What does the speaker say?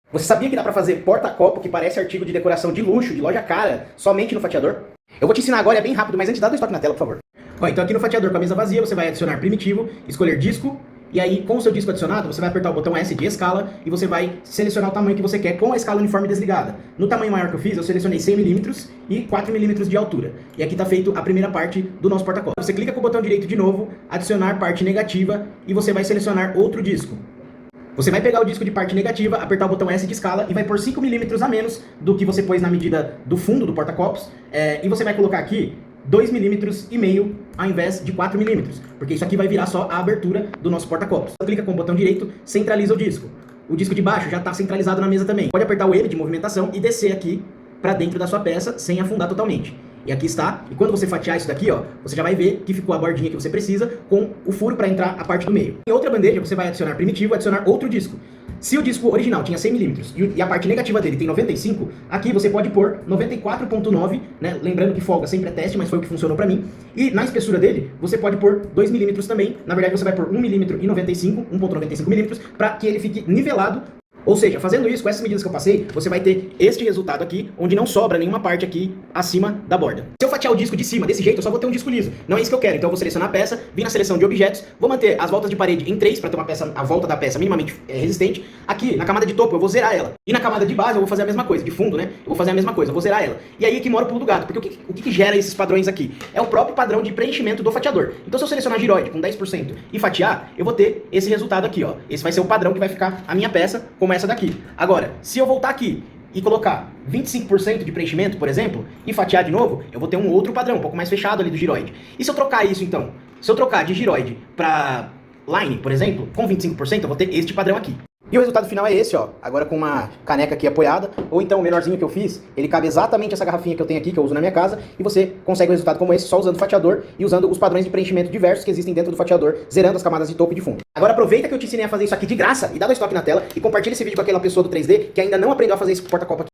Você sabia que dá pra fazer porta-copo que parece artigo de decoração de luxo, de loja cara, somente no fatiador? Eu vou te ensinar agora, é bem rápido, mas antes dá dois toques na tela, por favor. Ó, então aqui no fatiador com a mesa vazia, você vai adicionar primitivo, escolher disco, e aí com o seu disco adicionado, você vai apertar o botão S de escala e você vai selecionar o tamanho que você quer com a escala uniforme desligada. No tamanho maior que eu fiz, eu selecionei 100mm e 4mm de altura. E aqui está feito a primeira parte do nosso porta-copo. Você clica com o botão direito de novo, adicionar parte negativa e você vai selecionar outro disco. Você vai pegar o disco de parte negativa, apertar o botão S de escala e vai pôr 5mm a menos do que você pôs na medida do fundo do porta-copos. E você vai colocar aqui 2,5 mm ao invés de 4mm, porque isso aqui vai virar só a abertura do nosso porta-copos. Clica com o botão direito, centraliza o disco. O disco de baixo já está centralizado na mesa também. Pode apertar o M de movimentação e descer aqui para dentro da sua peça sem afundar totalmente. E aqui está, e quando você fatiar isso daqui, ó, você já vai ver que ficou a bordinha que você precisa com o furo para entrar a parte do meio. Em outra bandeja, você vai adicionar primitivo, adicionar outro disco. Se o disco original tinha 100mm e a parte negativa dele tem 95, aqui você pode pôr 94.9, né? Lembrando que folga sempre é teste, mas foi o que funcionou pra mim. E na espessura dele, você pode pôr 2mm também. Na verdade, você vai pôr 1mm e 95, 1.95mm, para que ele fique nivelado. Ou seja, fazendo isso, com essas medidas que eu passei, você vai ter este resultado aqui, onde não sobra nenhuma parte aqui acima da borda. Se eu fatiar o disco de cima desse jeito, eu só vou ter um disco liso. Não é isso que eu quero, então eu vou selecionar a peça, vir na seleção de objetos, vou manter as voltas de parede em 3, para ter uma peça, a volta da peça minimamente resistente. Aqui, na camada de topo, eu vou zerar ela. E na camada de base, eu vou fazer a mesma coisa. De fundo, né? Eu vou fazer a mesma coisa, eu vou zerar ela. E aí que mora o pulo do gato, porque o que gera esses padrões aqui? É o próprio padrão de preenchimento do fatiador. Então se eu selecionar giroide com 10% e fatiar, eu vou ter esse resultado aqui, ó. Esse vai ser o padrão que vai ficar a minha peça, como essa daqui. Agora, se eu voltar aqui e colocar 25% de preenchimento, por exemplo, e fatiar de novo, eu vou ter um outro padrão, um pouco mais fechado ali do giroide. E se eu trocar isso, então? Se eu trocar de giroide para line, por exemplo, com 25%, eu vou ter este padrão aqui. E o resultado final é esse, ó, agora com uma caneca aqui apoiada, ou então o menorzinho que eu fiz, ele cabe exatamente essa garrafinha que eu tenho aqui, que eu uso na minha casa, e você consegue um resultado como esse só usando o fatiador e usando os padrões de preenchimento diversos que existem dentro do fatiador, zerando as camadas de topo e de fundo. Agora aproveita que eu te ensinei a fazer isso aqui de graça, e dá dois toques na tela, e compartilha esse vídeo com aquela pessoa do 3D que ainda não aprendeu a fazer esse porta-copo aqui.